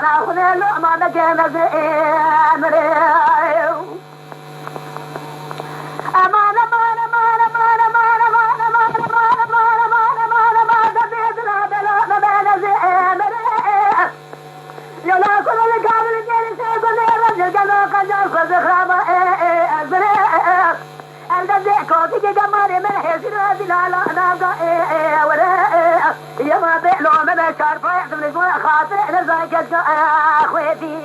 على خذ ما بجينا زين أمان أمان أمان أمان أمان أمان أمان أمان أمان أمان أمان أمان تبيتنا بلا بين زين يلا كل الكامل جالس يقول الرجل قالوا قد خذ خرابة الدزيكو تيجي جمالي من حسن لا لا ناقا يا ما بيلو من الشرف من الجوع خاطر نزايك اخوتي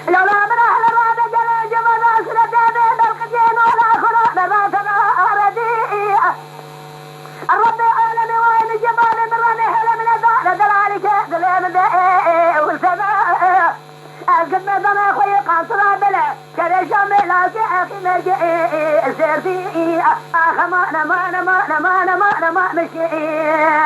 لو لا من اهل الرابع جل جمال سنتين بالقجين ولا خلق نباتنا اردي الرب عالمي وين جمال من رمي هلا من الدار دلالك دلال دي والسماء قد ما دنا خوي قاصر بلا كرش ملاك اخي نجي سيرتي اخ ما مشيري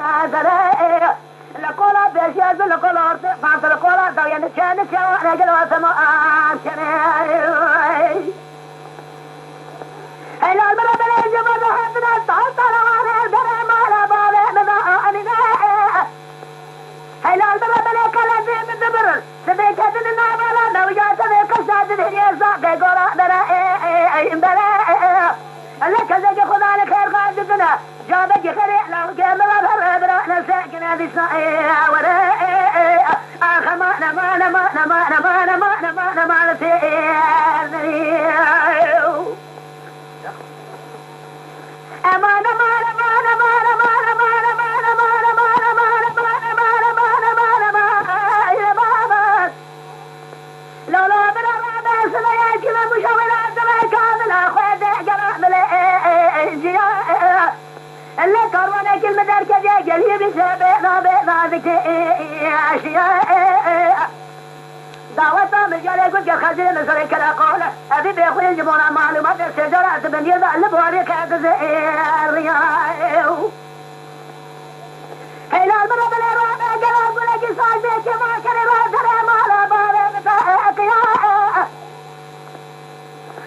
اخ لقولا بيشيز لقولا ارتقاط لقولا دويا نشان شوارع جلوة سماء شنائي هلا المرة بلين جبال حبنا الطاطة لوانا البرع مالا بابا مضاءننا هلا المرة بلين كلا زي من دبر سبيك هدن النابالا نوجا سبيك الشاد الهنية ساقي قولا برا لك زي خدا لخير قادتنا جابك خير لو جامل برا نساكنا بسائي وراء آخ ما نسيرني أمان لولا بلا ما سنيا كذا مشاورات ما كامل أخوات جرام الجياء اللي كروانا كل مدار كذا جلي بسبنا ذيك أشياء دعوة مجال يقول كخزين نسري كلا قول أبي بيخوي يجيبون معلومات الشجرات من يرضى اللي بوريك الرياء هلا المرة بلا رابع قال أقول لك صاحبك ما كان يرى ما لا بارك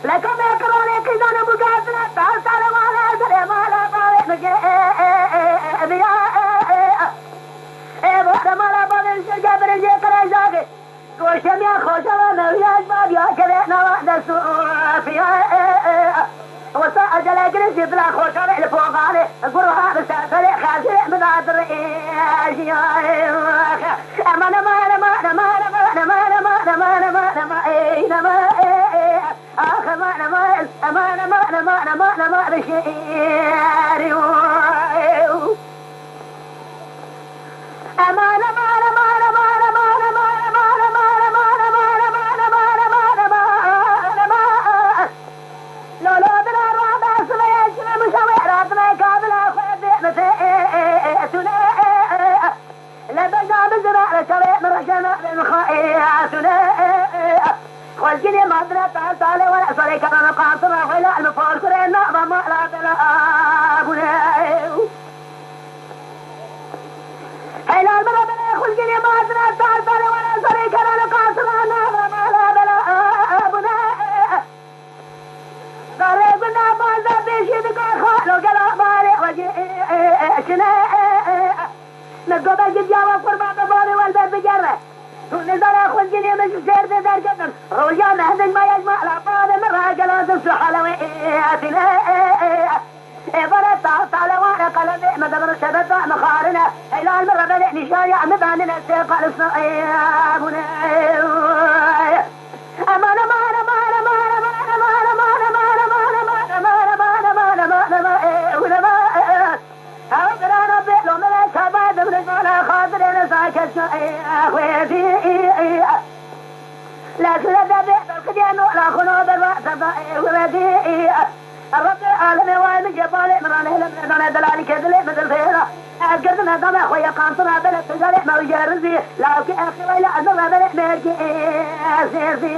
لكم يكروني كذا نبقاتنا تعال ما لا ما لا بارك ما لا بارك الشجر برجع كرجاك وشم يا خوشة نوياج باب يا كذا نواد السوفيا وصاع جلاجل جبلا خوشة الفوقاني قروها بسافر خاسر من الرئيس أمان ما بشيري أمان والجني ما درت تعال ولا صلي كما قاصر ولا المفارقة ما لا بلا أبونا هلا المرة بلا والجني ما درت تعال ولا صلي كما قاصر ما لا بلا أبونا قريبنا ما زبيش دكان خالو قلا مالي وجه شنا نقبل جديا وقربان بابي والباب بجرة نزل أخو الجنيه مش سير ذي دار جدًا رجع مهدج ما يجمع الأطفال من راجلات السحلوياتنا برد تعطى وانا قلبي مدبر الشباب مخارنا إلى المرة بدأ نشايع مباننا السيقى للصعيبنا أمان أمان أمان أمان أمان أمان أمان أمان أمان أمان أمان أمان أمان أمان أقرأ ربي لو ملك شباب من الجمال خاطرين ساكت أخوتي لا سلطة بالقديم ولا خنوب الرأس ولدي الرب العالمي وين جبالي من أنا دلالي كذلك مثل فينا أقدرنا دم خويا قانطنا بلد تجاري ما وجرزي لكن أخي ولا أزرنا بلد ميركي سيرسي